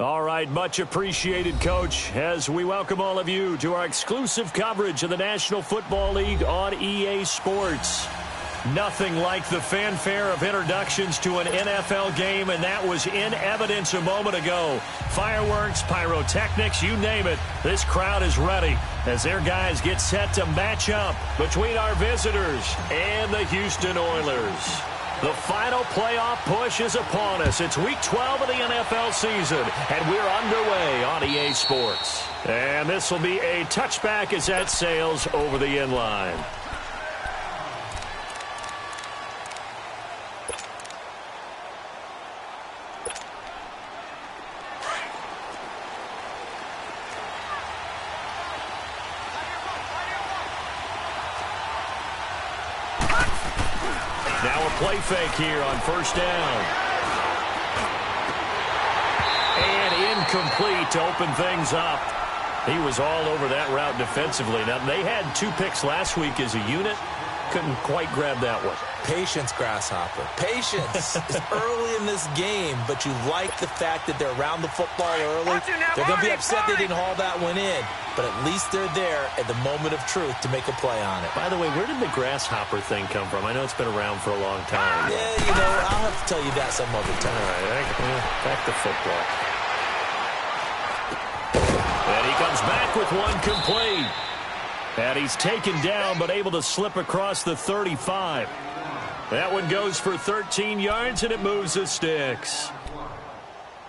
All right, much appreciated, Coach, as we welcome all of you to our exclusive coverage of the National Football League on EA Sports. Nothing like the fanfare of introductions to an NFL game, and that was in evidence a moment ago. Fireworks, pyrotechnics, you name it. This crowd is ready as their guys get set to match up between our visitors and the Houston Oilers. The final playoff push is upon us. It's Week 12 of the NFL season, and we're underway on EA Sports. And this will be a touchback as that sails over the end line. Now a play fake here on first down. And incomplete to open things up. He was all over that route defensively. Now, they had 2 picks last week as a unit. Couldn't quite grab that one. Patience, Grasshopper. Patience. It's early in this game, but you like the fact that they're around the football early. They're going to be upset they didn't haul that one in, but at least they're there at the moment of truth to make a play on it. By the way, where did the Grasshopper thing come from? I know it's been around for a long time. Yeah, I'll have to tell you that some other time. All right, back to football. And he comes back with one complete. And he's taken down, but able to slip across the 35. That one goes for 13 yards, and it moves the sticks.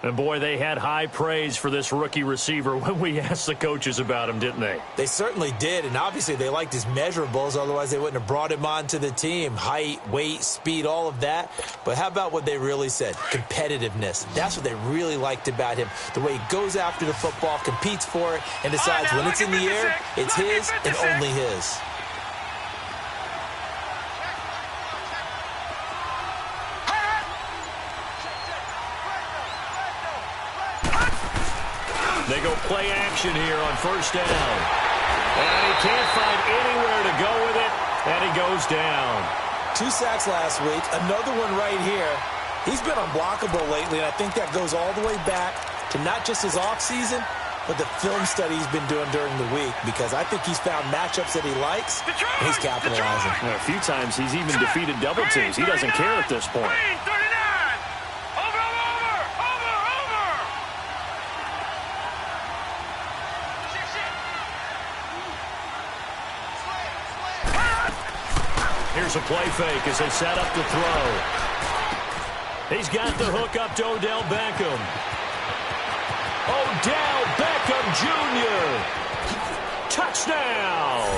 And, boy, they had high praise for this rookie receiver when we asked the coaches about him, didn't they? They certainly did, and obviously they liked his measurables. Otherwise, they wouldn't have brought him onto the team. Height, weight, speed, all of that. But how about what they really said? Competitiveness. That's what they really liked about him. The way he goes after the football, competes for it, and decides when it's in the air, it's his and only his. They go play action here on first down. And he can't find anywhere to go with it, and he goes down. 2 sacks last week, another one right here. He's been unblockable lately, and I think that goes all the way back to not just his offseason, but the film study he's been doing during the week, because I think he's found matchups that he likes, and he's capitalizing. A few times he's even defeated double teams. He doesn't care at this point. Here's a play fake as they set up to throw. He's got the hook up to Odell Beckham. Odell Beckham Jr. Touchdown!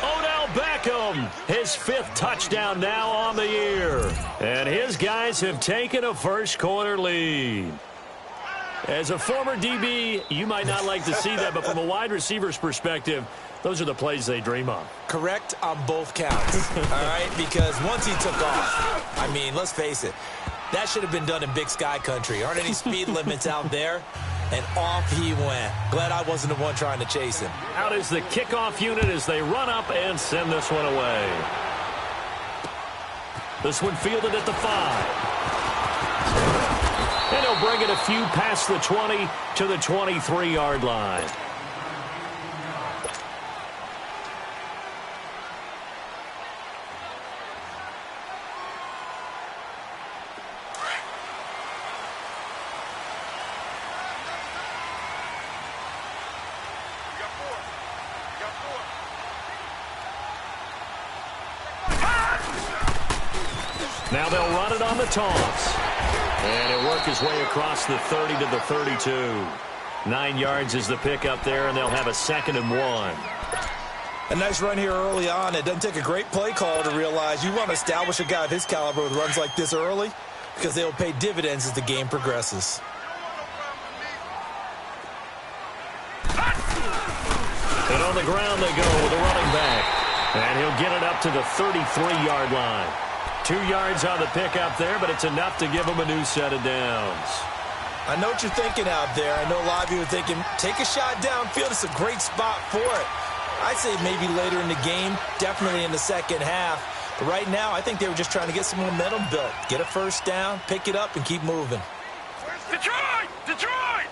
Odell Beckham, his 5th touchdown now on the year. And his guys have taken a first-quarter lead. As a former DB, you might not like to see that, but from a wide receiver's perspective, those are the plays they dream of. Correct on both counts, all right? Because once he took off, I mean, let's face it, that should have been done in Big Sky Country. Aren't any speed limits out there? And off he went. Glad I wasn't the one trying to chase him. Out is the kickoff unit as they run up and send this one away. This one fielded at the 5. And he'll bring it a few past the 20 to the 23-yard line. Now they'll run it on the toss. And it'll work his way across the 30 to the 32. 9 yards is the pickup there, and they'll have a 2nd and 1. A nice run here early on. It doesn't take a great play call to realize you want to establish a guy of his caliber with runs like this early, because they'll pay dividends as the game progresses. And on the ground they go with a running back. And he'll get it up to the 33-yard line. 2 yards on the pickup there, but it's enough to give him a new set of downs. I know what you're thinking out there. I know a lot of you are thinking, take a shot downfield. It's a great spot for it. I'd say maybe later in the game, definitely in the second half. But right now, I think they were just trying to get some momentum built. Get a first down, pick it up, and keep moving. Detroit! Detroit!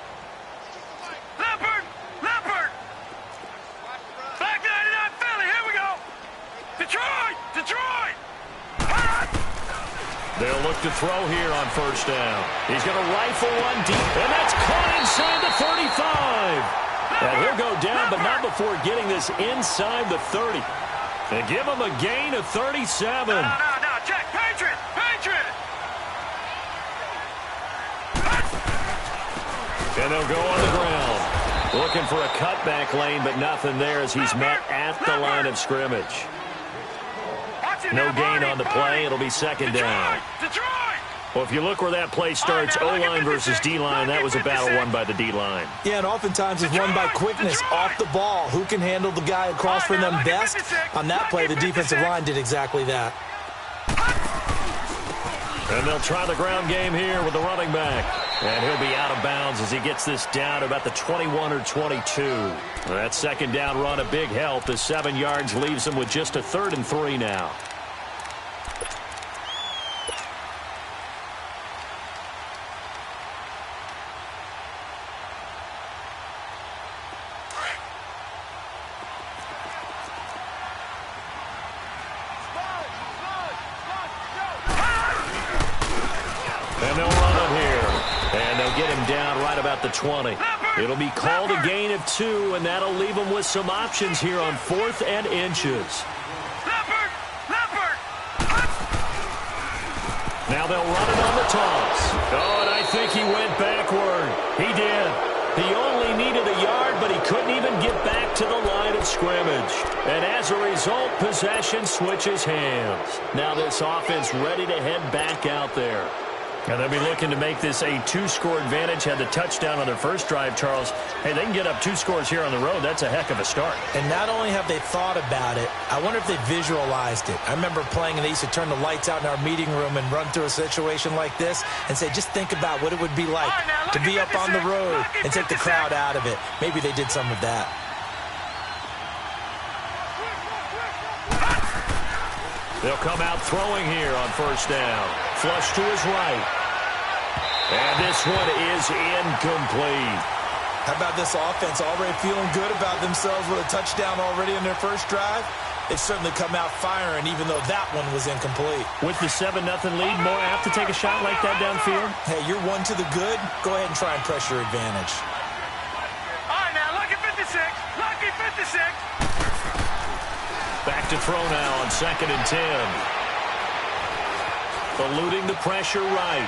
They'll look to throw here on first down. He's going to rifle one deep, and that's caught inside the 35. And he'll go down, but not before getting this inside the 30. And give him a gain of 37. No, check, Patriot. And they'll go on the ground. Looking for a cutback lane, but nothing there as he's met at the line of scrimmage. No gain on the play. It'll be second down. Well, if you look where that play starts, O-line versus D-line, that was a battle won by the D-line. Yeah, and oftentimes it's won by quickness off the ball. Who can handle the guy across from them best? On that play, the defensive line did exactly that. And they'll try the ground game here with the running back. And he'll be out of bounds as he gets this down to about the 21 or 22. That second down run, a big help. The 7 yards leaves him with just a 3rd and 3 now. And they'll run it here. And they'll get him down right about the 20. It'll be called a gain of 2, and that'll leave him with some options here on 4th and inches. Now they'll run it on the toss. Oh, and I think he went backward. He did. He only needed a yard, but he couldn't even get back to the line of scrimmage. And as a result, possession switches hands. Now this offense ready to head back out there. And they'll be looking to make this a 2-score advantage. Had the touchdown on their first drive, Charles. Hey, they can get up 2 scores here on the road. That's a heck of a start. And not only have they thought about it, I wonder if they visualized it. I remember playing, and they used to turn the lights out in our meeting room and run through a situation like this and say, just think about what it would be like to be up on the road and take the crowd out of it. Maybe they did some of that. They'll come out throwing here on first down. Flush to his right. And this one is incomplete. How about this offense already feeling good about themselves with a touchdown already in their first drive? They've certainly come out firing, even though that one was incomplete. With the 7-0 lead, more apt to take a shot like that downfield? Hey, you're one to the good. Go ahead and try and press your advantage. All right, now, lucky 56. Lucky 56. Back to throw now on 2nd and 10. Eluding the pressure right.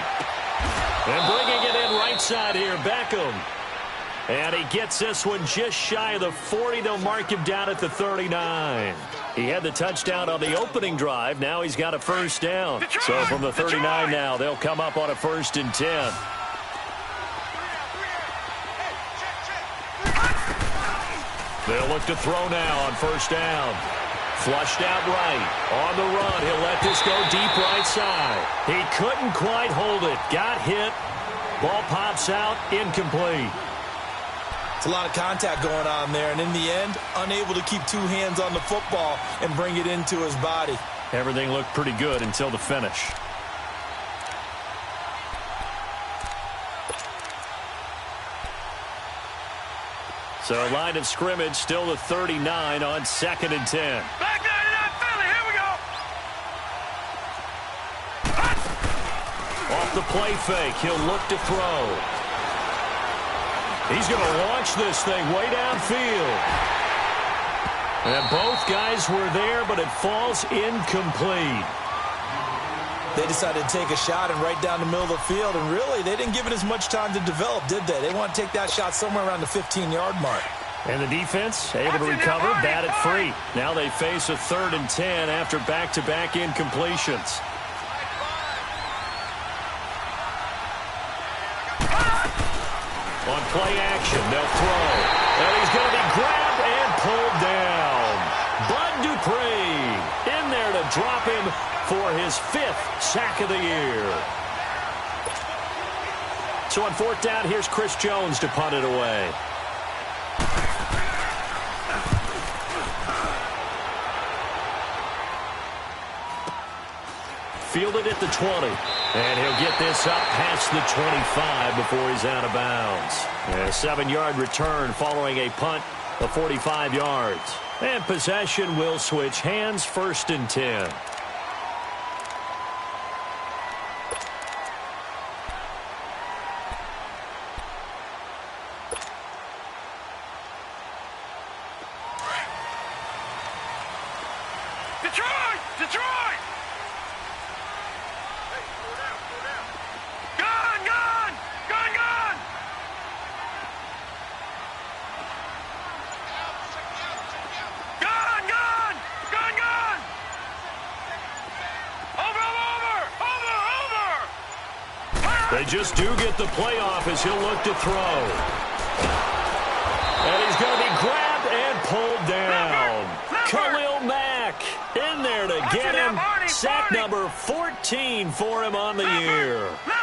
And bringing it in right side here, Beckham. And he gets this one just shy of the 40. They'll mark him down at the 39. He had the touchdown on the opening drive. Now he's got a first down. So from the 39 now, they'll come up on a 1st and 10. They'll look to throw now on first down. Flushed out right. On the run, he'll let this go deep right side. He couldn't quite hold it. Got hit. Ball pops out. Incomplete. It's a lot of contact going on there, and in the end, unable to keep 2 hands on the football and bring it into his body. Everything looked pretty good until the finish. So line of scrimmage still the 39 on 2nd and 10. Back 99 Philly, here we go. Off the play fake, he'll look to throw. He's going to launch this thing way downfield. And both guys were there, but it falls incomplete. They decided to take a shot and right down the middle of the field, and really, they didn't give it as much time to develop, did they? They want to take that shot somewhere around the 15-yard mark. And the defense able to recover, bat it free. Now they face a 3rd and 10 after back-to-back incompletions. On play action, they'll throw. And he's going to be grabbed and pulled down. Bud Dupree in there to drop him for his 5th sack of the year. So on 4th down, here's Chris Jones to punt it away. Fielded at the 20. And he'll get this up past the 25 before he's out of bounds. And a 7-yard return following a punt of 45 yards. And possession will switch hands, 1st and 10. Detroit! Detroit! Gun! Gun! Gun! Gun! Gun! Gun! Gun! Gun! Over! Over! Over! Over! They just do get the playoff as he'll look to throw. And he's going to be grabbed and pulled down. Khalil Mack in there to get him. Sack number 14 for him on the year. No.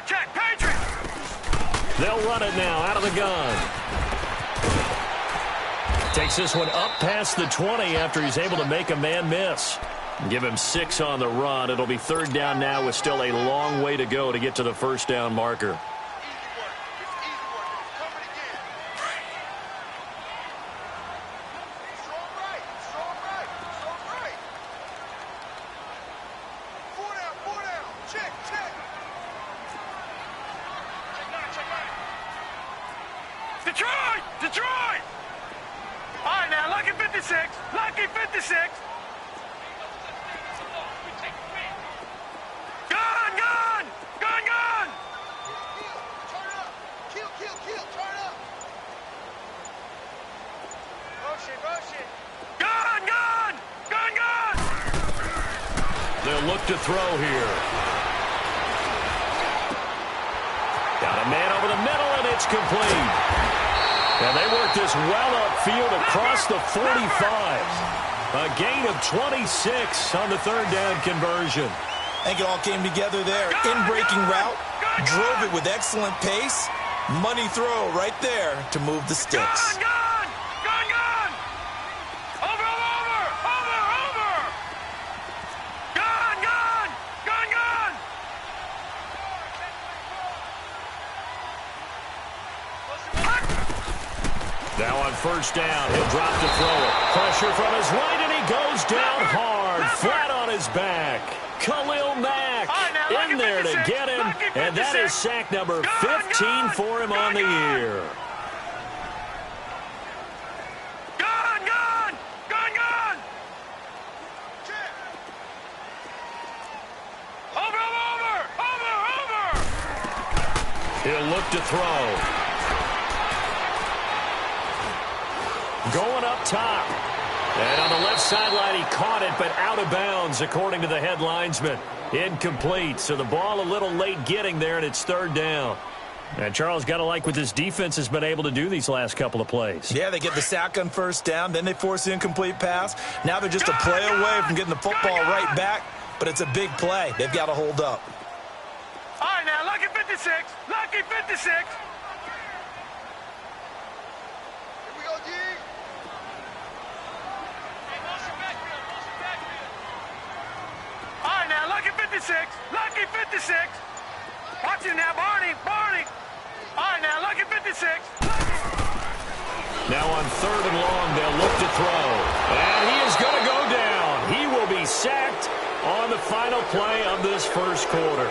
Check. Patriot. They'll run it now out of the gun. Takes this one up past the 20 after he's able to make a man miss. Give him 6 on the run. It'll be third down now with still a long way to go to get to the first down marker. Detroit! Detroit! All right, now, lucky 56. Lucky 56. Gun! Gun! Gun! Gun! Turn up. Kill. Turn up. Motion. Gun! Gun! Gun! Gun! They'll look to throw here. Got a man over the middle, and it's complete. And they work this well upfield across the 45. A gain of 26 on the third down conversion. I think it all came together there. In-breaking route, drove it with excellent pace. Money throw right there to move the sticks. Gun! Over! Gun! Now on first down, he'll drop to throw it. Pressure from his right, and he goes down hard, flat on his back. Khalil Mack in there to get him, and that is sack number 15 for him on the year. Gun! Over! He'll look to throw. Going up top. And on the left sideline, he caught it, but out of bounds, according to the head linesman. Incomplete. So the ball a little late getting there, and it's third down. And Charles, got to like what this defense has been able to do these last couple of plays. Yeah, they get the sack on first down, then they force the incomplete pass. Now they're just a play away from getting the football right back, but it's a big play. They've got to hold up. All right, now, lucky 56. Lucky 56. Here we go, G. All right, now, lucky 56. Lucky 56. Watch him now, Barney. All right, now, lucky 56. Now on third and long, they'll look to throw. And he is going to go down. He will be sacked on the final play of this first quarter.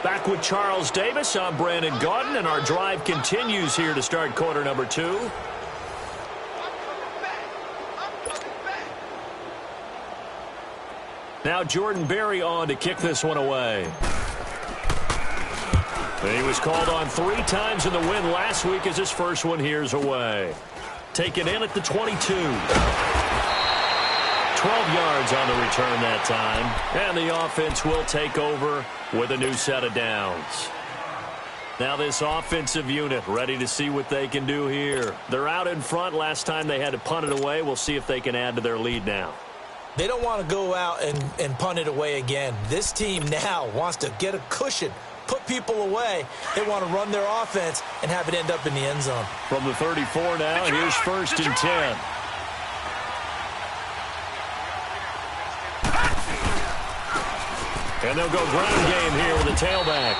Back with Charles Davis, I'm Brandon Gaudin, and our drive continues here to start quarter number 2. Now Jordan Berry on to kick this one away. He was called on 3 times in the win last week as his first one here's away. Taken in at the 22. 12 yards on the return that time. And the offense will take over with a new set of downs. Now this offensive unit ready to see what they can do here. They're out in front. Last time they had to punt it away. We'll see if they can add to their lead now. They don't want to go out and punt it away again. This team now wants to get a cushion, put people away. They want to run their offense and have it end up in the end zone. From the 34 now, here's first and 10. And they'll go ground game here with a tailback.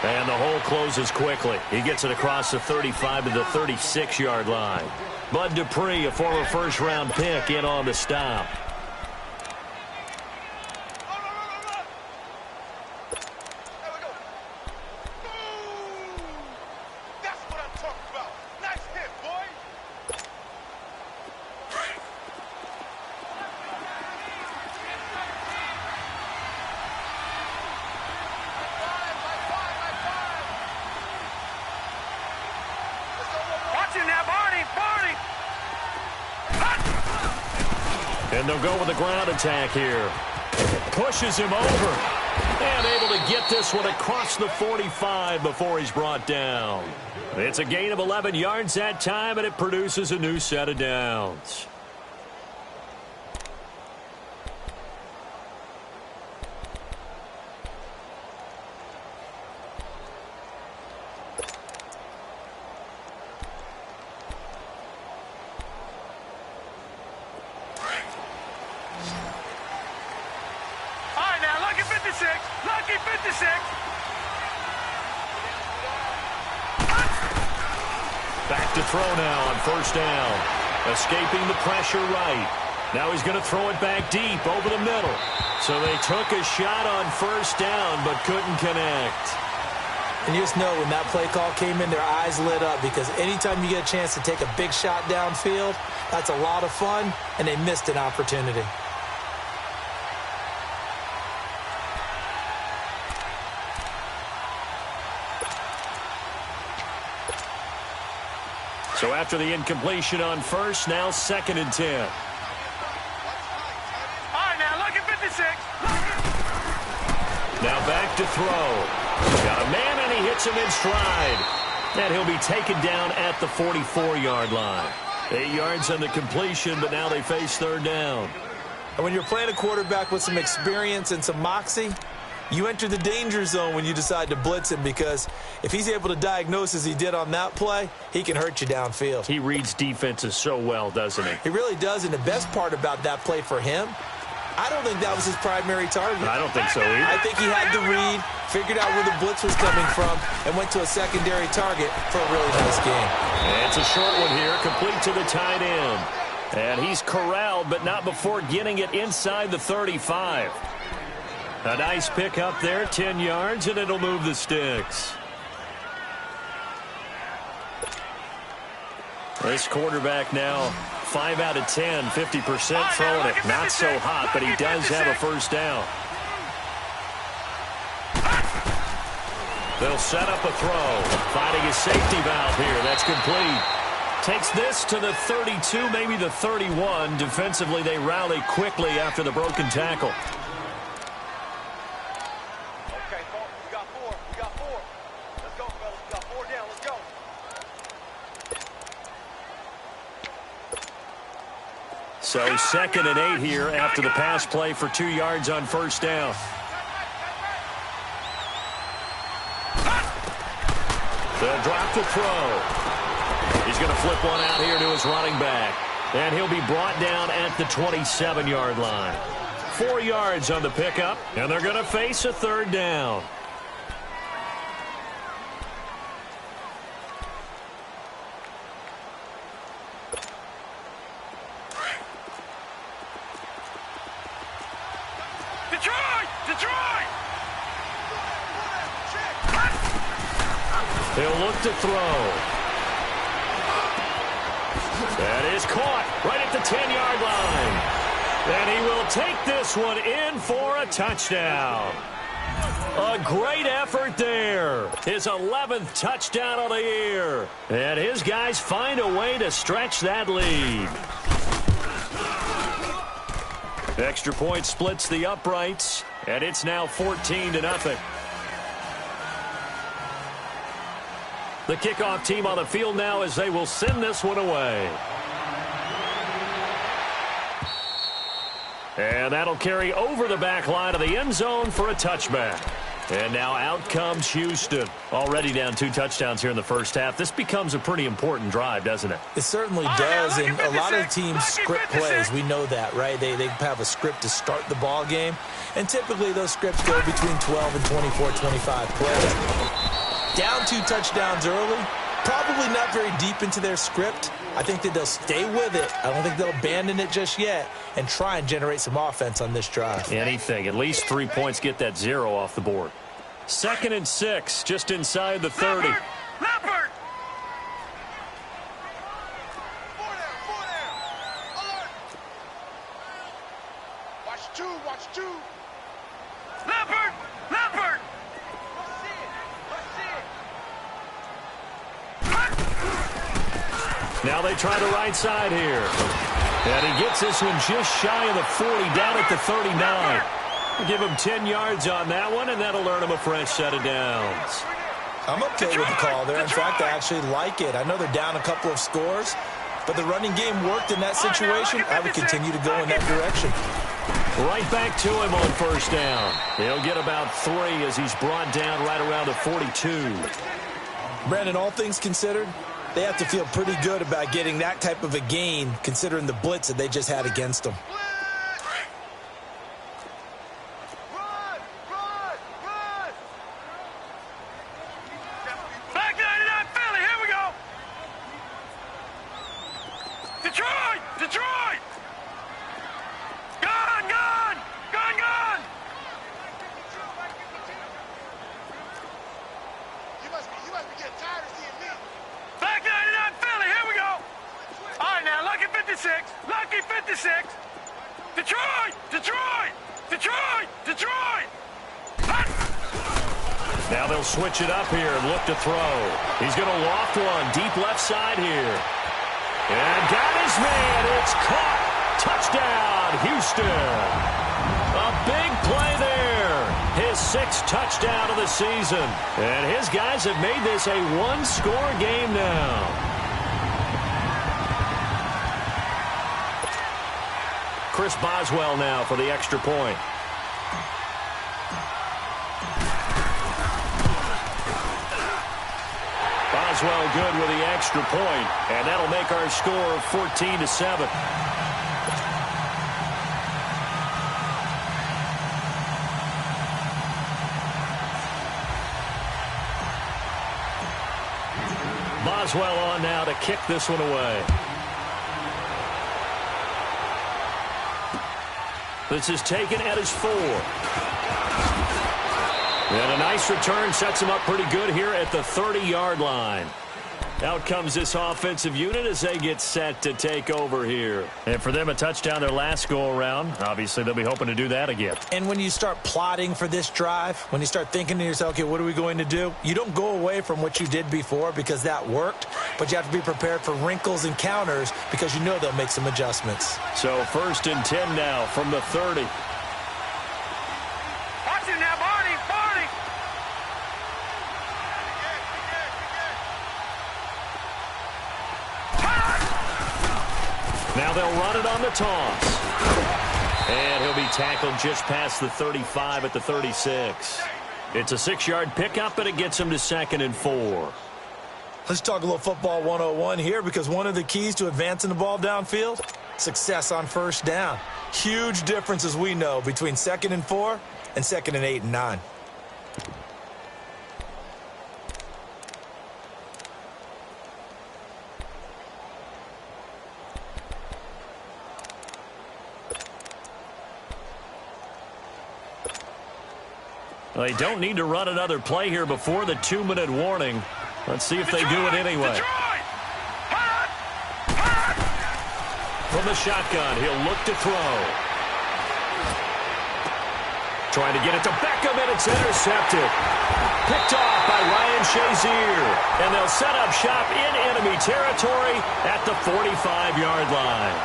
And the hole closes quickly. He gets it across the 35 to the 36-yard line. Bud Dupree, a former first-round pick, in on the stop. And they'll go with the ground attack here. Pushes him over. And able to get this one across the 45 before he's brought down. It's a gain of 11 yards that time, and it produces a new set of downs. Lucky 56. Back to throw now on first down. Escaping the pressure right. Now he's going to throw it back deep over the middle. So they took a shot on first down but couldn't connect. And you just know when that play call came in, their eyes lit up, because anytime you get a chance to take a big shot downfield, that's a lot of fun, and they missed an opportunity. So after the incompletion on first, now 2nd and 10. All right, now look at 56. Now back to throw. Got a man, and he hits him in stride. And he'll be taken down at the 44-yard line. 8 yards on the completion, but now they face 3rd down. And when you're playing a quarterback with some experience and some moxie, you enter the danger zone when you decide to blitz him, because if he's able to diagnose as he did on that play, he can hurt you downfield. He reads defenses so well, doesn't he? He really does, and the best part about that play for him, I don't think that was his primary target. I don't think so either. I think he had the read, figured out where the blitz was coming from, and went to a secondary target for a really nice game. And it's a short one here, complete to the tight end. And he's corralled, but not before getting it inside the 35. A nice pick up there, 10 yards, and it'll move the sticks. This quarterback now 5 out of 10, 50% throwing it. Not so hot, but he does have a first down. They'll set up a throw. Finding his safety valve here. That's complete. Takes this to the 32, maybe the 31. Defensively, they rally quickly after the broken tackle. So 2nd and 8 here after the pass play for 2 yards on first down. They'll drop the throw. He's going to flip one out here to his running back. And he'll be brought down at the 27-yard line. 4 yards on the pickup, and they're going to face a 3rd down. He'll look to throw. That is caught right at the 10-yard line. And he will take this one in for a touchdown. A great effort there. His 11th touchdown of the year. And his guys find a way to stretch that lead. Extra point splits the uprights, and it's now 14-0. The kickoff team on the field now as they will send this one away. And that'll carry over the back line of the end zone for a touchback. And now out comes Houston. Already down 2 touchdowns here in the first half. This becomes a pretty important drive, doesn't it? It certainly does, and a lot of teams script plays. We know that, right? They have a script to start the ball game, and typically those scripts go between 12 and 24, 25 plays. Down 2 touchdowns early, probably not very deep into their script. I think that they'll stay with it. I don't think they'll abandon it just yet and try and generate some offense on this drive. Anything. At least 3 points, get that 0 off the board. 2nd and 6, just inside the 30. Leopard! Watch two! Leopard! Now they try the right side here. And he gets this one just shy of the 40, down at the 39. We'll give him 10 yards on that one, and that'll earn him a fresh set of downs. I'm okay with the call there. In fact, I actually like it. I know they're down a couple of scores, but the running game worked in that situation. I would continue to go in that direction. Right back to him on first down. He'll get about 3 as he's brought down right around the 42. Brandon, all things considered, they have to feel pretty good about getting that type of a gain considering the blitz that they just had against them. Back 99 Philly, here we go. Detroit! Detroit! Gone, gone! Gone, gone! You must be getting tired of seeing me. Back 99 Philly, here we go. All right, now, lucky 56. Lucky 56. Detroit! Detroit! Detroit! Detroit! Hut! Now they'll switch it up here and look to throw. He's going to loft one deep left side here. And got his man. It's caught. Touchdown, Houston. A big play there. His 6th touchdown of the season. And his guys have made this a one-score game now. Chris Boswell now for the extra point. Boswell good with the extra point, and that'll make our score 14-7. Boswell on now to kick this one away. This is taken at his 4. And a nice return sets him up pretty good here at the 30-yard line. Out comes this offensive unit as they get set to take over here. And for them, a touchdown their last go-around. Obviously, they'll be hoping to do that again. And when you start plotting for this drive, when you start thinking to yourself, okay, what are we going to do? You don't go away from what you did before because that worked, but you have to be prepared for wrinkles and counters because you know they'll make some adjustments. So 1st and 10 now from the 30. Watch it now, Barney! Barney! Now they'll run it on the toss. And he'll be tackled just past the 35 at the 36. It's a 6-yard pickup, and it gets him to 2nd and 4. Let's talk a little football 101 here because one of the keys to advancing the ball downfield, success on first down. Huge difference, as we know, between 2nd and 4 and 2nd and 8 and 9. Well, they don't need to run another play here before the 2-minute warning. Let's see if they do it anyway. From the shotgun, he'll look to throw. Trying to get it to Beckham, and it's intercepted. Picked off by Ryan Shazier. And they'll set up shop in enemy territory at the 45-yard line.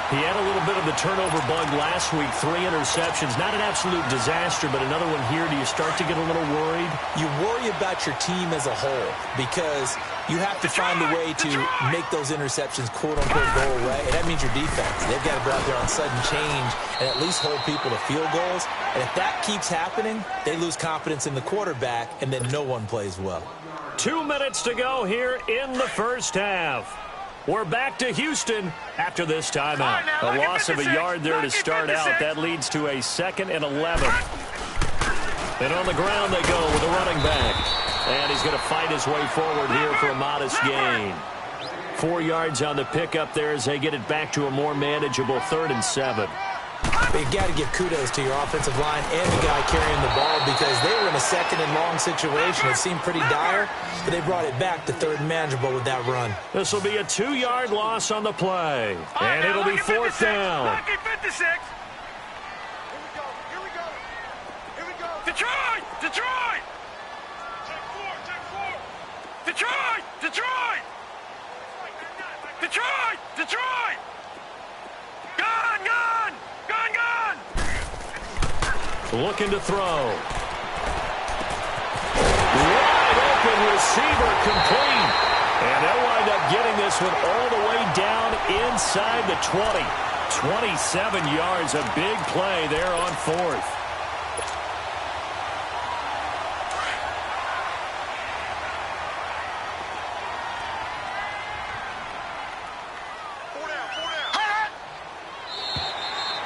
He had a little bit of the turnover bug last week, 3 interceptions. Not an absolute disaster, but another one here. Do you start to get a little worried? You worry about your team as a whole because you have to find a way to make those interceptions, quote-unquote, go away. And that means your defense. They've got to go out there on sudden change and at least hold people to field goals. And if that keeps happening, they lose confidence in the quarterback, and then no one plays well. 2 minutes to go here in the first half. We're back to Houston after this timeout. A loss of a yard there to start out. That leads to a 2nd and 11. And on the ground they go with a running back. And he's going to fight his way forward here for a modest gain. 4 yards on the pickup there as they get it back to a more manageable 3rd and 7. But you got to give kudos to your offensive line and the guy carrying the ball because they were in a 2nd and long situation. It seemed pretty dire, but they brought it back to 3rd and manageable with that run. This will be a 2-yard loss on the play, and it'll be 4th down. Lucky 56. Here we go. Here we go. Detroit! Detroit! Take 4. Detroit! Detroit! Detroit! Detroit! looking to throw. Wide open receiver complete. And they'll wind up getting this one all the way down inside the 20. 27 yards, a big play there on fourth.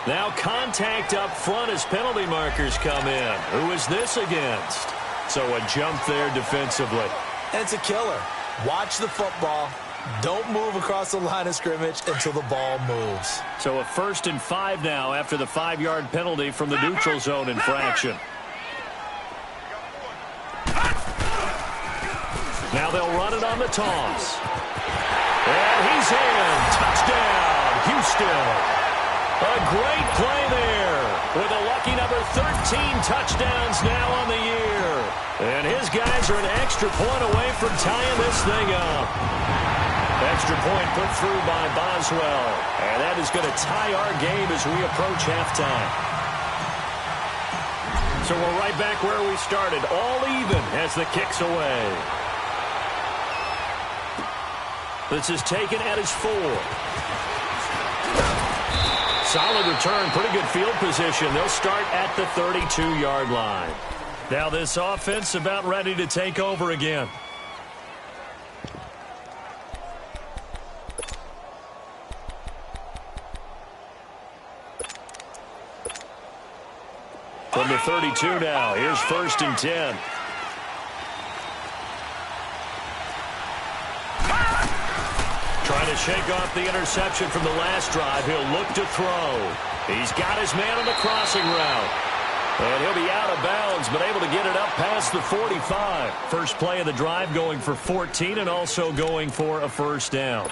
Now contact up front as penalty markers come in. Who is this against? So a jump there defensively. It's a killer. Watch the football. Don't move across the line of scrimmage until the ball moves. So a 1st and 5 now after the 5-yard penalty from the neutral zone infraction. Now they'll run it on the toss. And he's in. Touchdown, Houston. A great play there with a lucky number 13 touchdowns now on the year. And his guys are an extra point away from tying this thing up. Extra point put through by Boswell. And that is going to tie our game as we approach halftime. So we're right back where we started, all even as the kick's away. This is taken at his 4. Solid return, pretty good field position. They'll start at the 32-yard line. Now this offense about ready to take over again. From the 32 now, here's 1st and 10. Trying to shake off the interception from the last drive. He'll look to throw. He's got his man on the crossing route. And he'll be out of bounds, but able to get it up past the 45. First play of the drive going for 14 and also going for a 1st down.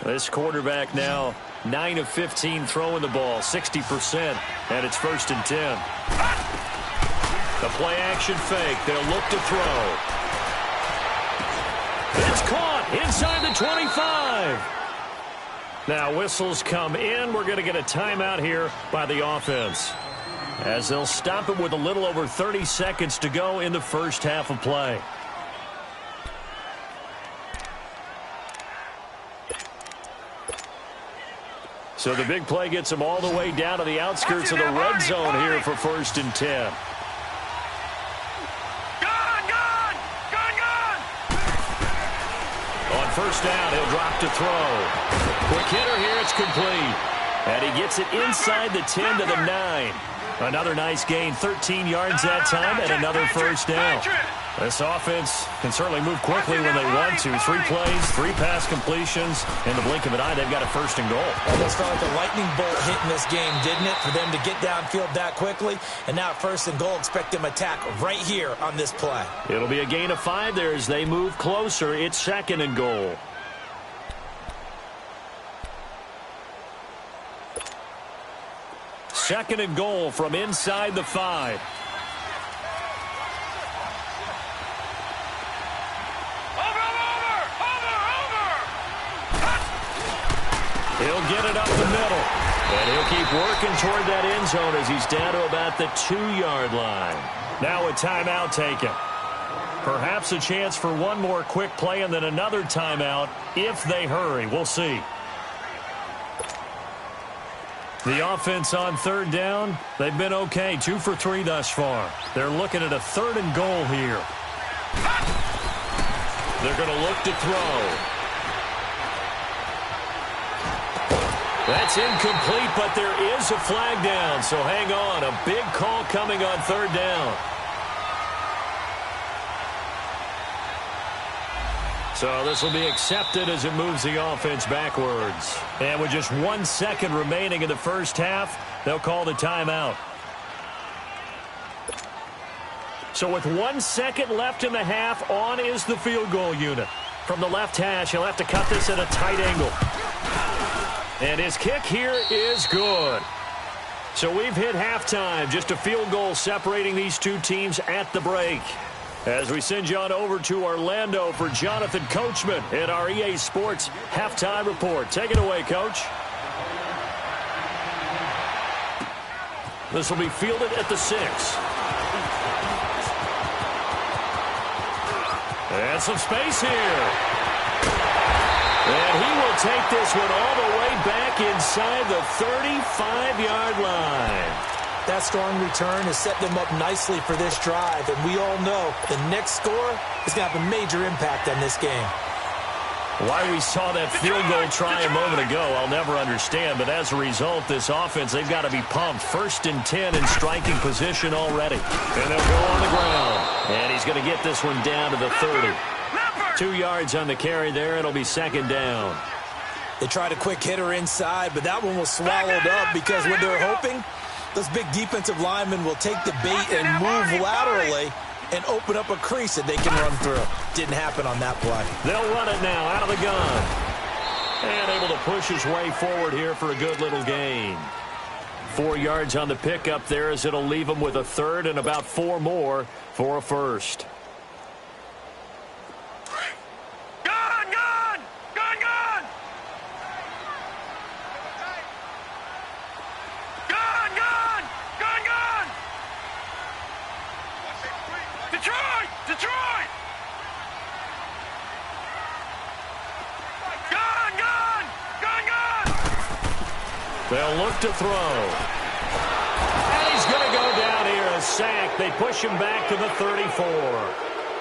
This quarterback now 9 of 15 throwing the ball, 60%, and it's 1st and 10. The play action fake. They'll look to throw. It's caught inside the 25. Now whistles come in. We're going to get a timeout here by the offense, as they'll stop it with a little over 30 seconds to go in the first half of play. So the big play gets them all the way down to the outskirts of the red zone here for 1st and 10. First down, he'll drop to throw. Quick hitter here, it's complete. And he gets it inside the 10 to the 9. Another nice gain, 13 yards that time, and another 1st down. This offense can certainly move quickly when they want to. 3 plays, 3 pass completions. In the blink of an eye, they've got a 1st and goal. Almost felt like a lightning bolt hitting this game, didn't it? For them to get downfield that quickly. And now 1st and goal, expect them to attack right here on this play. It'll be a gain of 5 there as they move closer. It's 2nd and goal. Second and goal from inside the 5. He'll get it up the middle. And he'll keep working toward that end zone as he's down to about the 2-yard line. Now a timeout taken. Perhaps a chance for one more quick play and then another timeout if they hurry. We'll see. The offense on 3rd down, they've been okay. 2 for 3 thus far. They're looking at a 3rd and goal here. They're going to look to throw. That's incomplete, but there is a flag down, so hang on. A big call coming on 3rd down. So this will be accepted as it moves the offense backwards. And with just 1 second remaining in the first half, they'll call the timeout. So with 1 second left in the half, on is the field goal unit. From the left hash, he'll have to cut this at a tight angle. And his kick here is good. So we've hit halftime. Just a field goal separating these two teams at the break. As we send you on over to Orlando for Jonathan Coachman in our EA Sports Halftime Report. Take it away, Coach. This will be fielded at the 6. And some space here. And he will take this one all the way back inside the 35-yard line. That strong return has set them up nicely for this drive, and we all know the next score is going to have a major impact on this game. Why we saw that field goal try a moment ago, I'll never understand. But as a result, this offense, they've got to be pumped. 1st and 10 in striking position already. And they'll go on the ground. And he's going to get this one down to the 30. 2 yards on the carry there. It'll be 2nd down. They tried a quick hitter inside, but that one was swallowed up because what they're hoping, those big defensive linemen will take the bait and move laterally and open up a crease that they can run through. Didn't happen on that play. They'll run it now out of the gun. And able to push his way forward here for a good little gain. 4 yards on the pickup there as it'll leave him with a 3rd and about 4 more for a 1st. They'll look to throw. And he's going to go down here, a sack. They push him back to the 34.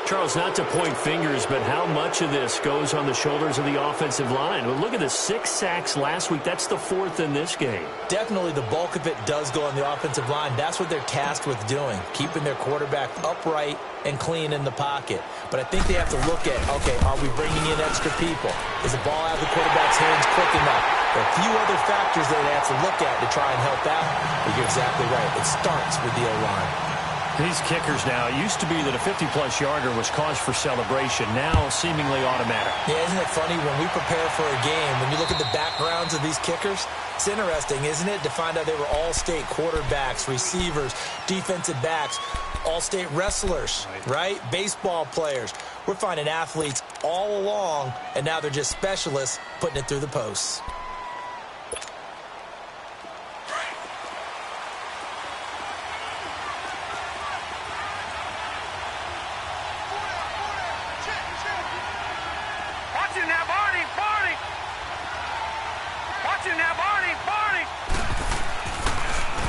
Charles, not to point fingers, but how much of this goes on the shoulders of the offensive line? Well, look at the 6 sacks last week. That's the 4th in this game. Definitely the bulk of it does go on the offensive line. That's what they're tasked with doing, keeping their quarterback upright and clean in the pocket. But I think they have to look at, okay, are we bringing in extra people? Is the ball out of the quarterback's hands quick enough? There are a few other factors they have to look at to try and help out. But you're exactly right. It starts with the O-line. These kickers now, it used to be that a 50-plus yarder was cause for celebration. Now seemingly automatic. Yeah, isn't it funny when we prepare for a game, when you look at the backgrounds of these kickers, it's interesting, isn't it, to find out they were all-state quarterbacks, receivers, defensive backs, all-state wrestlers, right? Baseball players. We're finding athletes all along, and now they're just specialists putting it through the posts.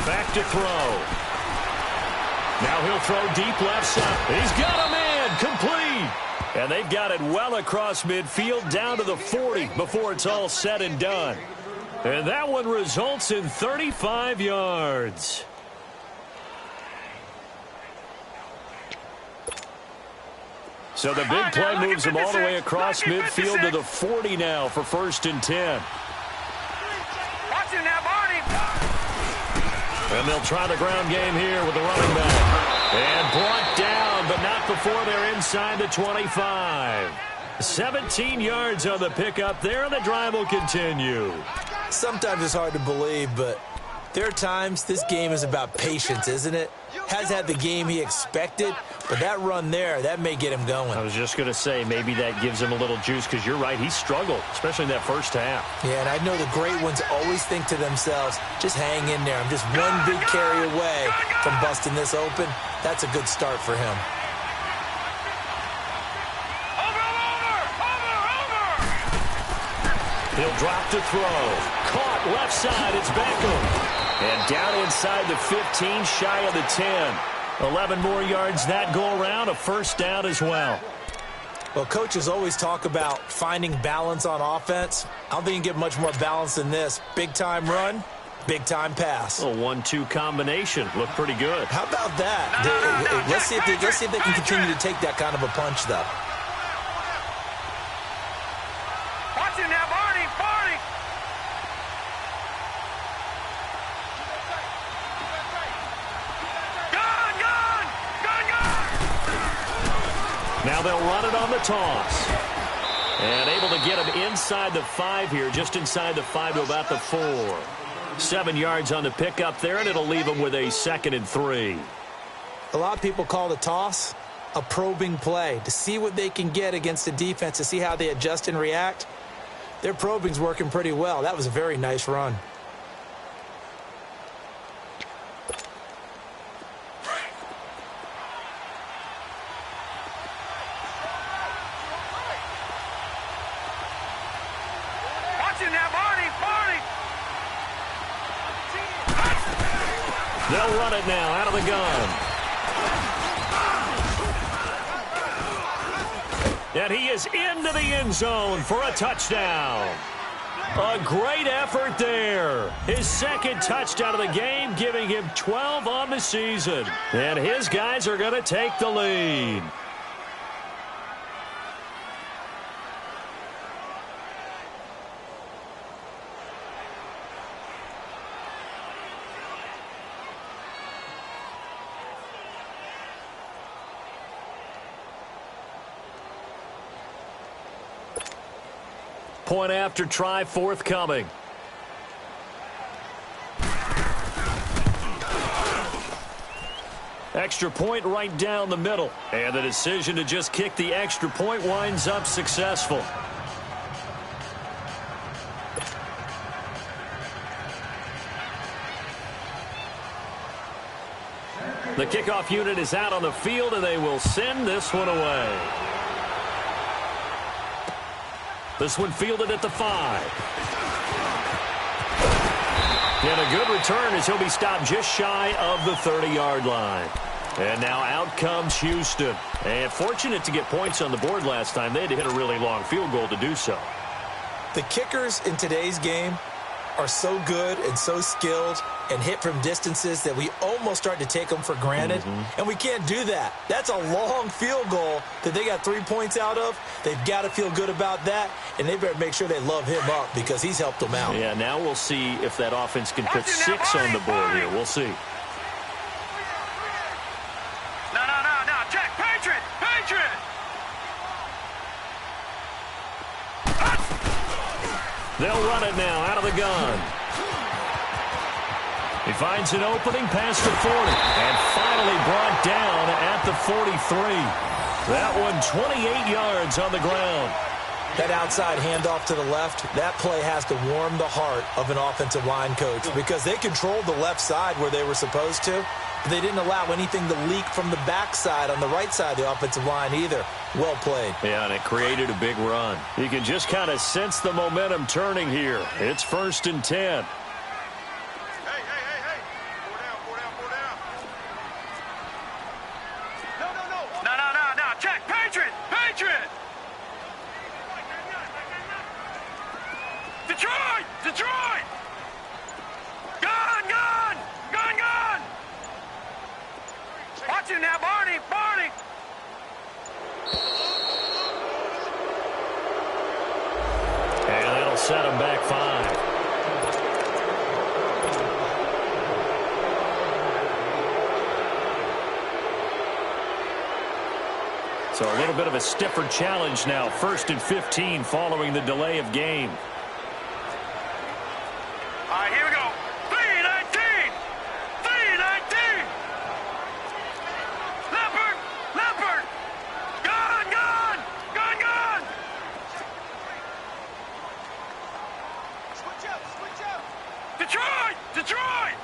Back to throw. Now he'll throw deep left side. He's got a man complete. And they've got it well across midfield down to the 40 before it's all said and done. And that one results in 35 yards. So the big play moves him all the way across midfield to the 40 now for 1st and 10. And they'll try the ground game here with the running back. And brought down, but not before they're inside the 25. 17 yards on the pickup there, and the drive will continue. Sometimes it's hard to believe, but there are times this game is about patience, isn't it? Has had the game he expected, but that run there, that may get him going. I was just going to say, maybe that gives him a little juice, because you're right, he struggled, especially in that first half. Yeah, and I know the great ones always think to themselves, just hang in there. I'm just one big carry away from busting this open. That's a good start for him. He'll drop to throw. Caught left side, it's Beckham. And down inside the 15, shy of the 10. 11 more yards that go around, a 1st down as well. Well, coaches always talk about finding balance on offense. I don't think you can get much more balance than this. Big-time run, big-time pass. A 1-2 combination. Looked pretty good. How about that? Let's see if they can continue to take that kind of a punch, though. Watch it now, Barney! Now they'll run it on the toss. And able to get him inside the 5 here, just inside the 5 to about the 4. 7 yards on the pickup there, and it'll leave him with a 2nd and 3. A lot of people call the toss a probing play, to see what they can get against the defense, to see how they adjust and react. Their probing's working pretty well. That was a very nice run. They'll run it now out of the gun. And he is into the end zone for a touchdown. A great effort there. His second touchdown of the game, giving him 12 on the season. And his guys are going to take the lead. Point after try forthcoming. Extra point right down the middle. And the decision to just kick the extra point winds up successful. The kickoff unit is out on the field, and they will send this one away. This one fielded at the 5. And a good return as he'll be stopped just shy of the 30-yard line. And now out comes Houston. And fortunate to get points on the board last time. They had to hit a really long field goal to do so. The kickers in today's game are so good and so skilled and hit from distances that we almost start to take them for granted. And we can't do that. That's a long field goal that they got 3 points out of. They've got to feel good about that, and they better make sure they love him up because he's helped them out. Yeah, now we'll see if that offense can put 6 on the board here. We'll see. No. Check. Patriot. They'll run it now out of the gun. He finds an opening past the 40 and finally brought down at the 43. That one 28 yards on the ground. That outside handoff to the left, that play has to warm the heart of an offensive line coach because they controlled the left side where they were supposed to, but they didn't allow anything to leak from the backside on the right side of the offensive line either. Well played. Yeah, and it created a big run. You can just kind of sense the momentum turning here. It's 1st and 10. Hey. Four down. No. Check. Patriot. Detroit. Gun. Watch him now, Barney. And that'll set him back 5. So a little bit of a stiffer challenge now. 1st and 15 following the delay of game. All right, here we go. 3-19. Leopard. Gun. Switch up. Detroit.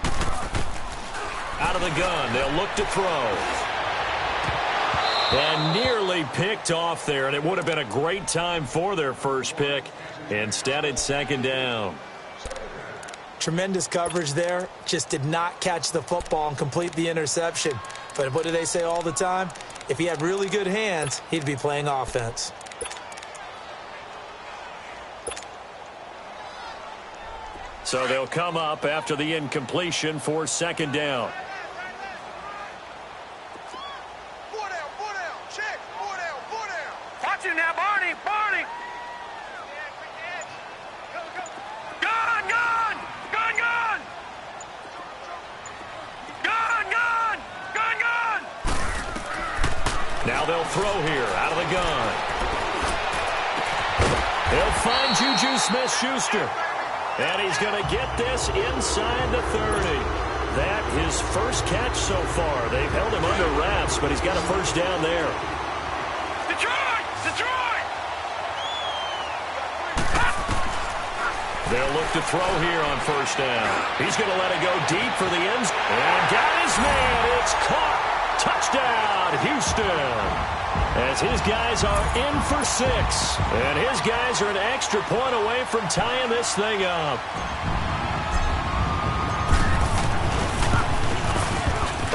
Out of the gun. They'll look to throw. And nearly picked off there, and it would have been a great time for their first pick. Instead, it's 2nd down. Tremendous coverage there. Just did not catch the football and complete the interception. But what do they say all the time? If he had really good hands, he'd be playing offense. So they'll come up after the incompletion for 2nd down. Four down. Check. Four down. Watch him now, Barney. Gun. Now they'll throw here out of the gun. He'll find Juju Smith-Schuster. And he's going to get this inside the 30. That his first catch so far. They've held him under wraps, but he's got a 1st down there. Detroit. They'll look to throw here on 1st down. He's going to let it go deep for the ends. And got his man. It's caught. Touchdown, Houston. As his guys are in for 6. And his guys are an extra point away from tying this thing up.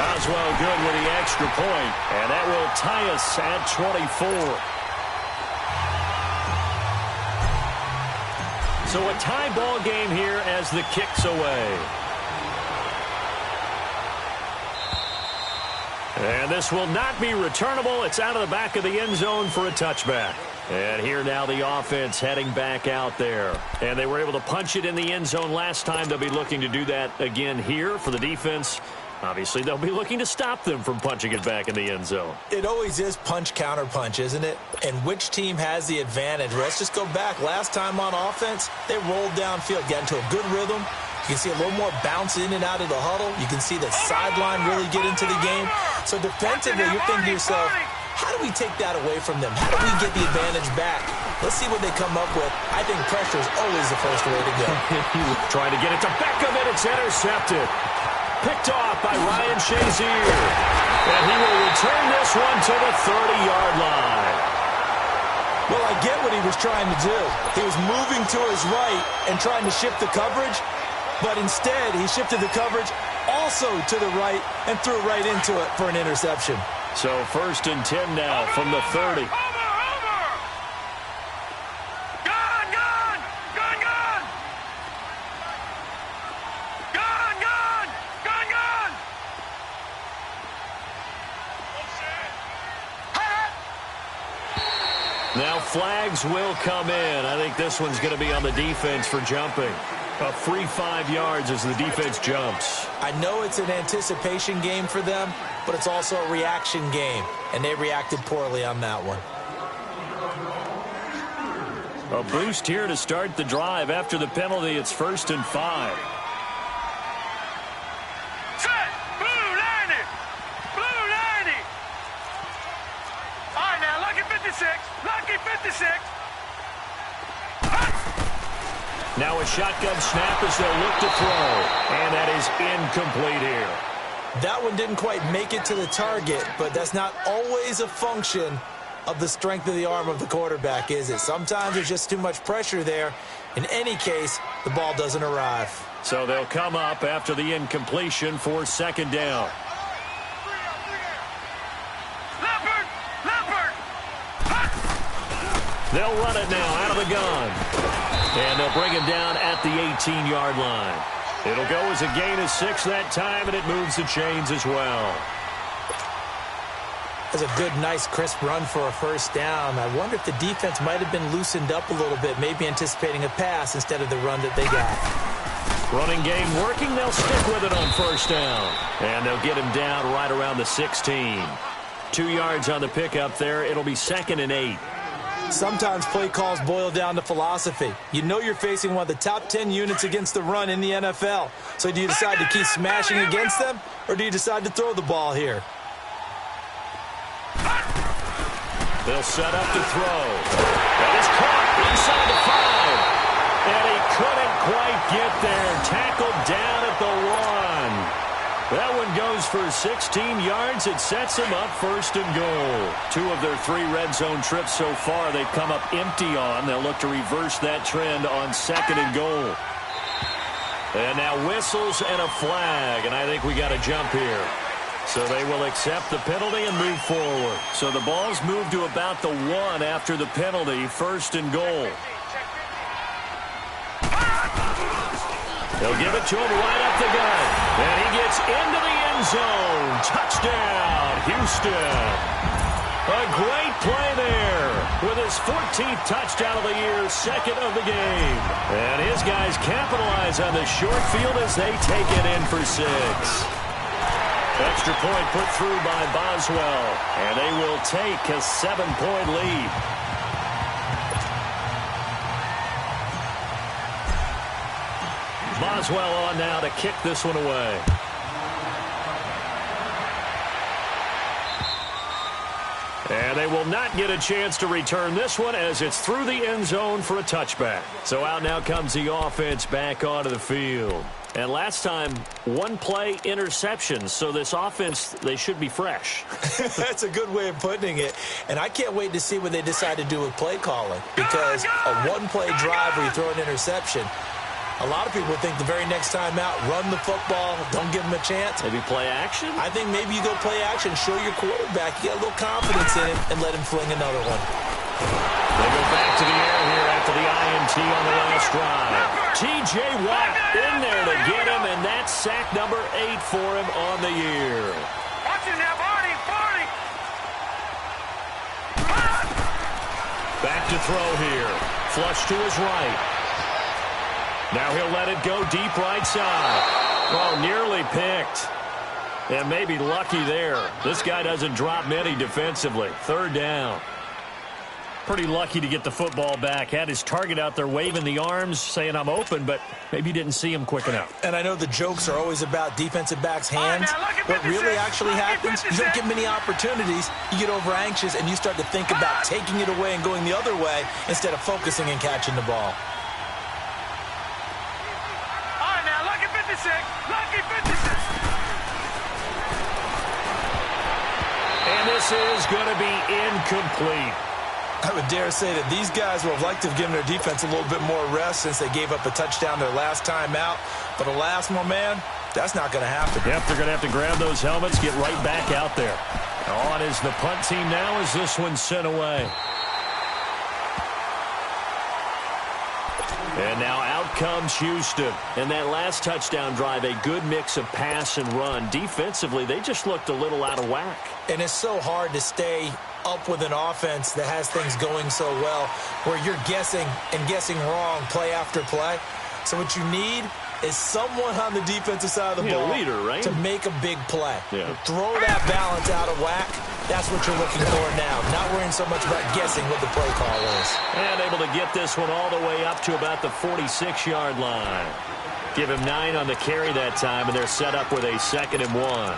Boswell good with the extra point, and that will tie us at 24. So a tie ball game here as the kick's away. And this will not be returnable. It's out of the back of the end zone for a touchback. And here now the offense heading back out there. And they were able to punch it in the end zone last time. They'll be looking to do that again here for the defense. Obviously, they'll be looking to stop them from punching it back in the end zone. It always is punch-counter-punch, isn't it? And which team has the advantage? Let's just go back. Last time on offense, they rolled downfield, got into a good rhythm. You can see a little more bounce in and out of the huddle. You can see the sideline really get into the game. So defensively, you're thinking to yourself, how do we take that away from them? How do we get the advantage back? Let's see what they come up with. I think pressure is always the first way to go. Trying to get it to Beckham, and it's intercepted. Picked off by Ryan Shazier. And he will return this one to the 30-yard line. Well, I get what he was trying to do. He was moving to his right and trying to shift the coverage, but instead he shifted the coverage also to the right and threw right into it for an interception. So 1st and 10 now from the 30. Now flags will come in. I think this one's going to be on the defense for jumping. A free 5 yards as the defense jumps. I know it's an anticipation game for them, but it's also a reaction game, and they reacted poorly on that one. A boost here to start the drive. After the penalty, it's 1st and 5. Set! Blue 90! Blue 90! All right, now, lucky 56. Lucky 56. Now a shotgun snap as they'll look to throw. And that is incomplete here. That one didn't quite make it to the target, but that's not always a function of the strength of the arm of the quarterback, is it? Sometimes there's just too much pressure there. In any case, the ball doesn't arrive. So they'll come up after the incompletion for 2nd down. They'll run it now out of the gun. And they'll bring him down at the 18-yard line. It'll go as a gain of 6 that time, and it moves the chains as well. That's a good, nice, crisp run for a 1st down. I wonder if the defense might have been loosened up a little bit, maybe anticipating a pass instead of the run that they got. Running game working. They'll stick with it on 1st down. And they'll get him down right around the 16. 2 yards on the pickup there. It'll be 2nd and 8. Sometimes play calls boil down to philosophy. You know you're facing one of the top 10 units against the run in the NFL. So do you decide to keep smashing against them, or do you decide to throw the ball here? They'll set up to throw. That is caught inside the 5. And he couldn't quite get there. Tackled down at the 1. That one goes for 16 yards. It sets him up 1st and goal. 2 of their 3 red zone trips so far they've come up empty on. They'll look to reverse that trend on 2nd and goal. And now whistles and a flag. And I think we got a jump here. So they will accept the penalty and move forward. So the ball's moved to about the 1 after the penalty. 1st and goal. They'll give it to him right up the gut. And he gets into the end zone. Touchdown, Houston. A great play there with his 14th touchdown of the year, 2nd of the game. And his guys capitalize on the short field as they take it in for 6. Extra point put through by Boswell. And they will take a 7-point lead. Boswell on now to kick this one away. And they will not get a chance to return this one as it's through the end zone for a touchback. So out now comes the offense back onto the field. And last time, 1 play interception. So this offense, they should be fresh. That's a good way of putting it. And I can't wait to see what they decide to do with play calling. Because a 1-play drive where you throw an interception, A lot of people think the very next time out, run the football, don't give him a chance. Maybe play action? I think maybe you go play action, show your quarterback, you get a little confidence in him, and let him fling another one. They go back to the air here after the INT on the last drive. T.J. Watt in there to get him, and that's sack number 8 for him on the year. Watch it now, Barney, Barney. Back to throw here. Flush to his right. Now he'll let it go deep right side. Oh, nearly picked. And maybe lucky there. This guy doesn't drop many defensively. Third down. Pretty lucky to get the football back. Had his target out there waving the arms, saying I'm open, but maybe didn't see him quick enough. And I know the jokes are always about defensive backs' hands. What really actually happens, you don't get many opportunities. You get over anxious, and you start to think about taking it away and going the other way instead of focusing and catching the ball. Lucky 56. And this is going to be incomplete. I would dare say that these guys will have liked to have given their defense a little bit more rest since they gave up a touchdown their last time out. But alas, my man, that's not going to happen. Yep, they're going to have to grab those helmets, get right back out there. On is the punt team now as this one's sent away. And now out comes Houston. And that last touchdown drive, a good mix of pass and run. Defensively, they just looked a little out of whack. And it's so hard to stay up with an offense that has things going so well where you're guessing and guessing wrong play after play. So what you need is someone on the defensive side of the ball leader, right? to make a big play. Yeah. Throw that balance out of whack. That's what you're looking for now. Not worrying so much about guessing what the play call is. And able to get this one all the way up to about the 46-yard line. Give him 9 on the carry that time, and they're set up with a 2nd and 1.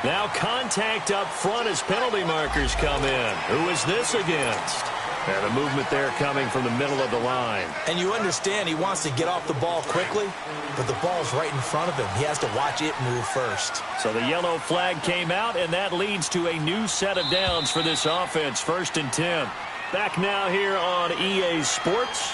Now contact up front as penalty markers come in. Who is this against? And a movement there coming from the middle of the line. And you understand he wants to get off the ball quickly, but the ball's right in front of him. He has to watch it move first. So the yellow flag came out, and that leads to a new set of downs for this offense. 1st and 10. Back now here on EA Sports.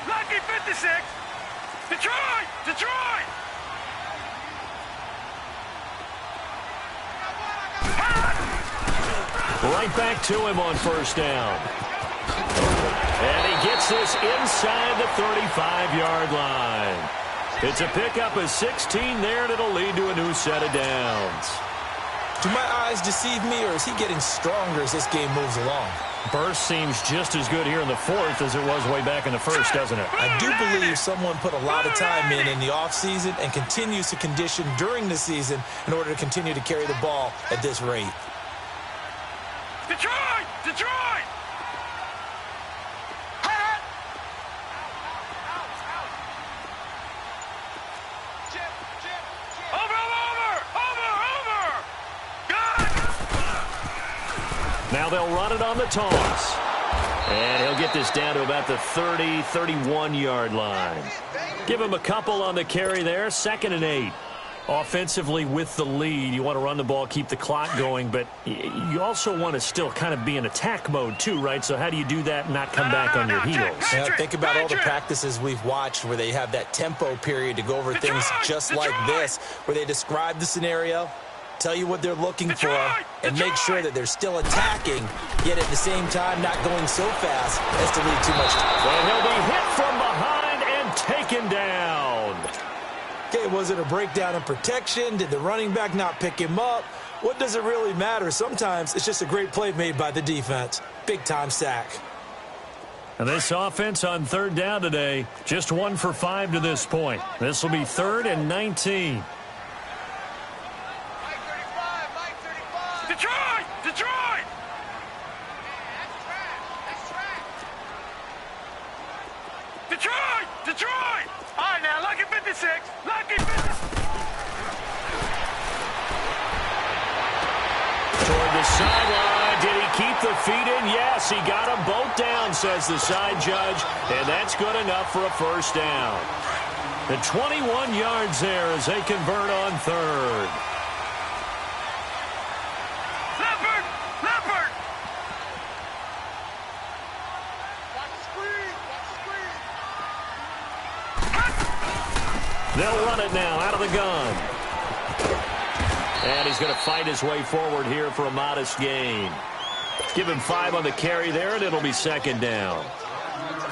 Lucky 56. Detroit! Detroit! Right back to him on 1st down. And he gets this inside the 35-yard line. It's a pickup of 16 there, and it'll lead to a new set of downs. Do my eyes deceive me, or is he getting stronger as this game moves along? Burst seems just as good here in the 4th as it was way back in the 1st, doesn't it? I do believe someone put a lot of time in the offseason and continues to condition during the season in order to continue to carry the ball at this rate. Detroit! Detroit! Now they'll run it on the toss. And he'll get this down to about the 30, 31-yard line. Give him a couple on the carry there. 2nd and 8. Offensively with the lead, you want to run the ball, keep the clock going, but you also want to still kind of be in attack mode too, right? So how do you do that and not come back on your heels? Yeah, think about all the practices we've watched where they have that tempo period to go over things just like this, where they describe the scenario, tell you what they're looking for, and make sure that they're still attacking, yet at the same time not going so fast as to leave too much time. And he'll be hit from behind and taken down. Okay, was it a breakdown in protection? Did the running back not pick him up? What does it really matter? Sometimes it's just a great play made by the defense. Big-time sack. And this offense on 3rd down today, just 1 for 5 to this point. This will be 3rd and 19. Detroit! Detroit! Detroit! Detroit! All right, now, lucky 56. Lucky 56. toward the sideline. Did he keep the feet in? Yes, he got them both down, says the side judge, and that's good enough for a first down. The 21 yards there as they convert on third. Leopard! Leopard! Watch the screen! Watch the screen! They'll run it now out of the gun. And he's going to fight his way forward here for a modest gain. Give him 5 on the carry there, and it'll be second down.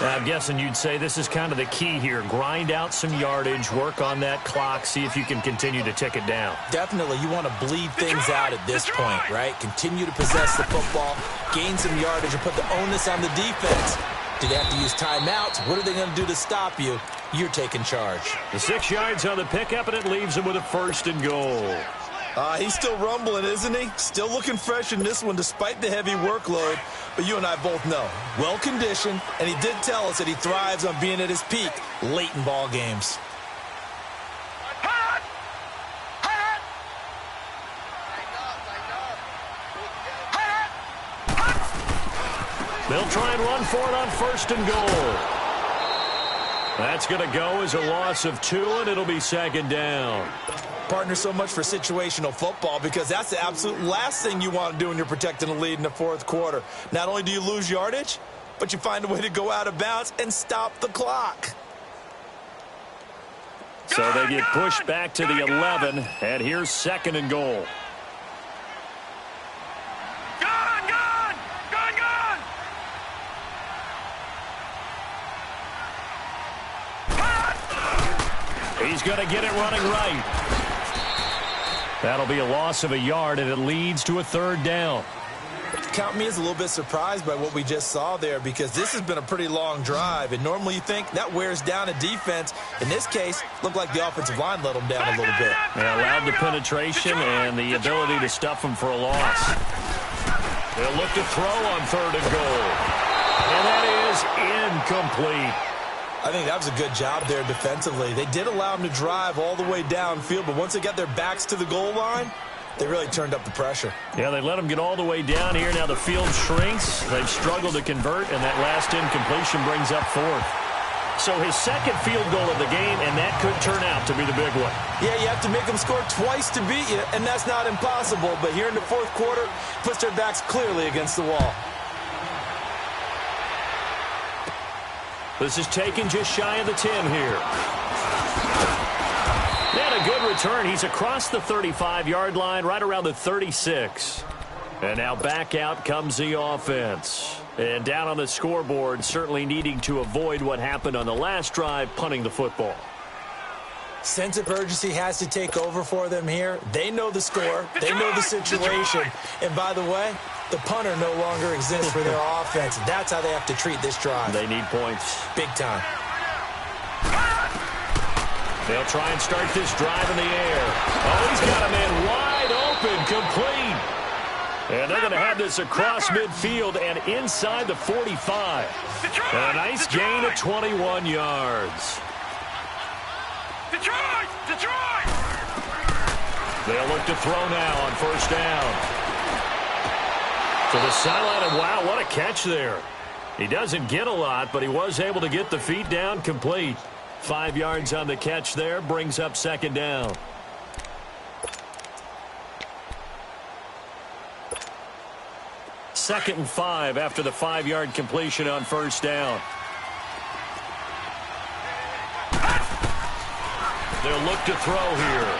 I'm guessing you'd say this is kind of the key here. Grind out some yardage, work on that clock, see if you can continue to tick it down. Definitely, you want to bleed things out at this point, right? Continue to possess the football, gain some yardage, and put the onus on the defense. Do they have to use timeouts? What are they going to do to stop you? You're taking charge. The 6 yards on the pickup, and it leaves him with a first and goal. He's still rumbling, isn't he? Still looking fresh in this one despite the heavy workload. But you and I both know, well-conditioned, and he did tell us that he thrives on being at his peak late in ball games. They'll try and run for it on first and goal. That's going to go as a loss of 2, and it'll be second down. Partner, so much for situational football because that's the absolute last thing you want to do when you're protecting a lead in the fourth quarter. Not only do you lose yardage, but you find a way to go out of bounds and stop the clock. So they get pushed back to the 11, and here's second and goal. He's going to get it running right. That'll be a loss of a yard, and it leads to a third down. Count me as a little bit surprised by what we just saw there because this has been a pretty long drive, and normally you think that wears down a defense. In this case, looked like the offensive line let them down a little bit. They allowed the penetration and the ability to stuff them for a loss. They'll look to throw on third and goal. And that is incomplete. I think that was a good job there defensively. They did allow them to drive all the way downfield, but once they got their backs to the goal line, they really turned up the pressure. Yeah, they let them get all the way down here. Now the field shrinks. They've struggled to convert, and that last incompletion brings up fourth. So his second field goal of the game, and that could turn out to be the big one. Yeah, you have to make them score twice to beat you, and that's not impossible. But here in the fourth quarter, puts their backs clearly against the wall. This is taken just shy of the 10 here. And a good return. He's across the 35-yard line, right around the 36. And now back out comes the offense. And down on the scoreboard, certainly needing to avoid what happened on the last drive, punting the football. Sense of urgency has to take over for them here. They know the score. They know the situation. And by the way, the punter no longer exists for their offense. That's how they have to treat this drive. They need points. Big time. They'll try and start this drive in the air. Oh, he's got a man wide open, complete. And they're going to have this across midfield and inside the 45. And a nice gain of 21 yards. Detroit! Detroit! They'll look to throw now on first down. To the sideline, and wow, what a catch there. He doesn't get a lot, but he was able to get the feet down complete. 5 yards on the catch there, brings up second down. Second and 5 after the 5-yard completion on first down. They'll look to throw here.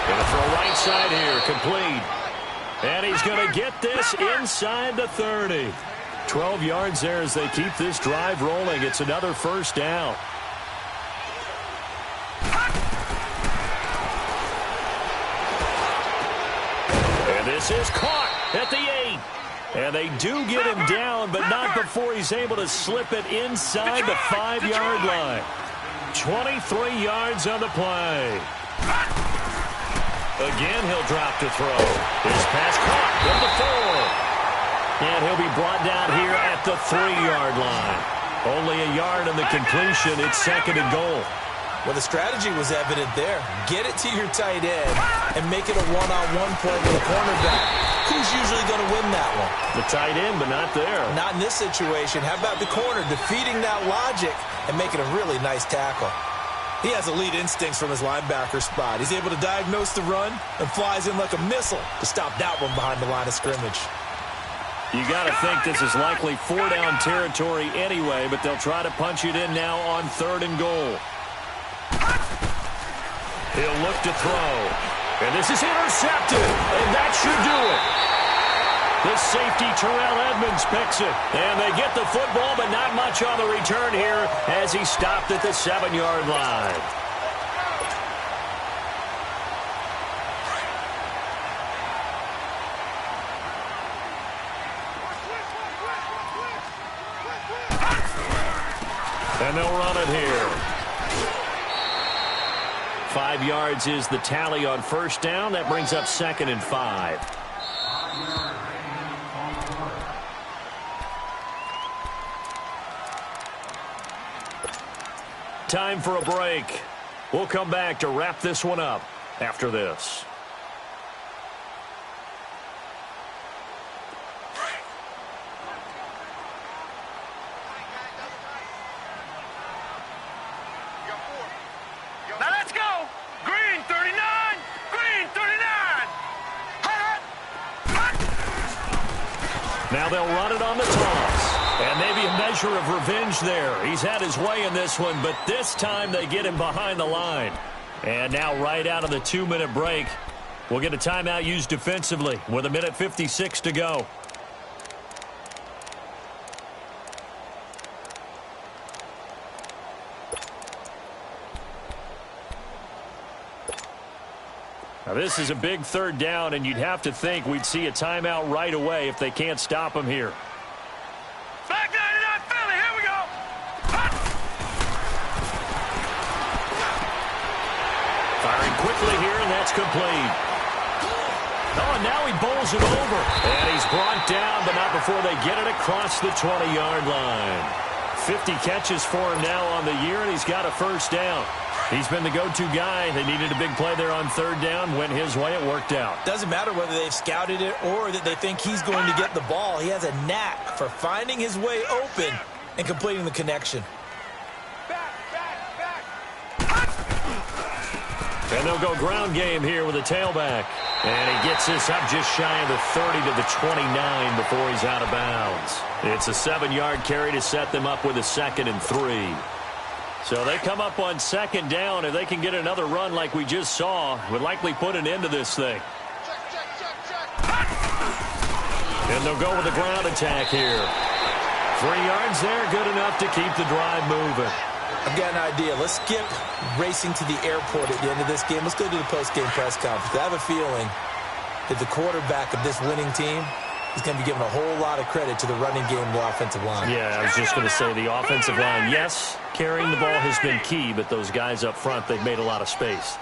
Going to throw right side here, complete. And he's going to get this inside the 30. 12 yards there as they keep this drive rolling. It's another first down. And this is caught at the 8. And they do get him down, but not before he's able to slip it inside the 5-yard line. 23 yards on the play. Again, he'll drop to throw. His pass caught at the 4. And he'll be brought down here at the 3-yard line. Only a yard on the completion. It's second and goal. Well, the strategy was evident there. Get it to your tight end and make it a one-on-one play with the cornerback. Who's usually going to win that one? The tight end, but not there. Not in this situation. How about the corner defeating that logic and making a really nice tackle? He has elite instincts from his linebacker spot. He's able to diagnose the run and flies in like a missile to stop that one behind the line of scrimmage. You got to think this is likely 4-down territory anyway, but they'll try to punch it in now on 3rd and goal. He'll look to throw. And this is intercepted, and that should do it. The safety, Terrell Edmonds, picks it. And they get the football, but not much on the return here as he stopped at the 7-yard line. And they'll run it here. 5 yards is the tally on 1st down. That brings up 2nd and 5. Time for a break. We'll come back to wrap this one up after this. Now let's go. Green 39. Green 39. Now they'll run it on the toss. And maybe a measure of revenge there. He's had his way in this one, but this time they get him behind the line. And now right out of the 2-minute break, we'll get a timeout used defensively with 1:56 to go. Now this is a big 3rd down, and you'd have to think we'd see a timeout right away if they can't stop him here. Back 99 Philly. Here we go. Firing quickly here, and that's complete. Oh, and now he bowls it over. And he's brought down, but not before they get it across the 20-yard line. 50 catches for him now on the year, and he's got a 1st down. He's been the go-to guy. They needed a big play there on 3rd down. Went his way. It worked out. Doesn't matter whether they've scouted it or that they think he's going to get the ball. He has a knack for finding his way open and completing the connection. And they'll go ground game here with a tailback. And he gets this up just shy of the 30 to the 29 before he's out of bounds. It's a 7-yard carry to set them up with a 2nd and 3. So they come up on 2nd down. If they can get another run like we just saw, would likely put an end to this thing. And they'll go with a ground attack here. 3 yards there, good enough to keep the drive moving. I've got an idea. Let's skip racing to the airport at the end of this game. Let's go to the post-game press conference. I have a feeling that the quarterback of this winning team is going to be given a whole lot of credit to the running game and the offensive line. Yeah, I was just going to say the offensive line, yes, carrying the ball has been key, but those guys up front, they've made a lot of space.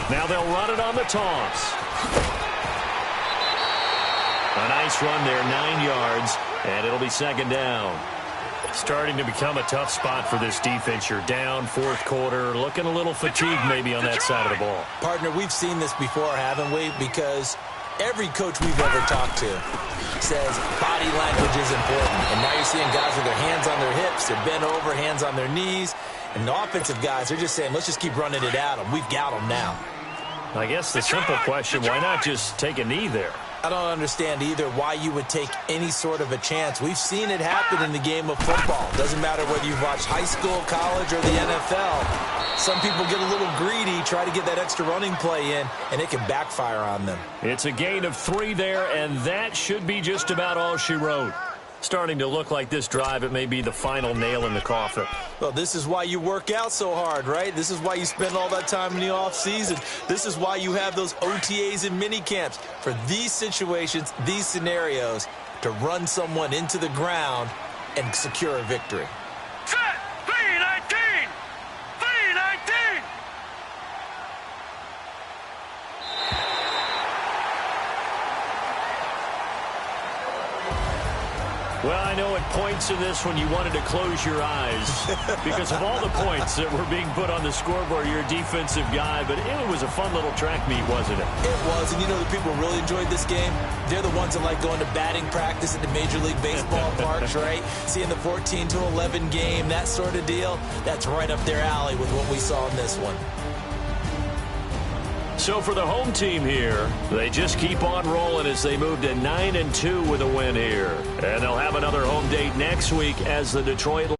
Now they'll run it on the toss. A nice run there, 9 yards, and it'll be 2nd down. Starting to become a tough spot for this defense. You're down 4th quarter, looking a little fatigued maybe on that side of the ball. Partner, we've seen this before, haven't we? Because every coach we've ever talked to says body language is important. And now you're seeing guys with their hands on their hips, they're bent over, hands on their knees. And the offensive guys, they're just saying, let's just keep running it at them. We've got them now. I guess the simple question, why not just take a knee there? I don't understand either why you would take any sort of a chance. We've seen it happen in the game of football. Doesn't matter whether you've watched high school, college, or the NFL. Some people get a little greedy, try to get that extra running play in, and it can backfire on them. It's a gain of 3 there, and that should be just about all she wrote. Starting to look like this drive, it may be the final nail in the coffin. Well, this is why you work out so hard, right? This is why you spend all that time in the offseason. This is why you have those OTAs and mini camps for these situations, these scenarios, to run someone into the ground and secure a victory. Set. 319. 319. Well, I know at points in this when you wanted to close your eyes because of all the points that were being put on the scoreboard. You're a defensive guy, but it was a fun little track meet, wasn't it? It was, and you know the people who really enjoyed this game? They're the ones that like going to batting practice at the Major League Baseball parks, right? Seeing the 14-11 game, that sort of deal, that's right up their alley with what we saw in this one. So for the home team here, they just keep on rolling as they move to 9-2 with a win here. And they'll have another home date next week as the Detroit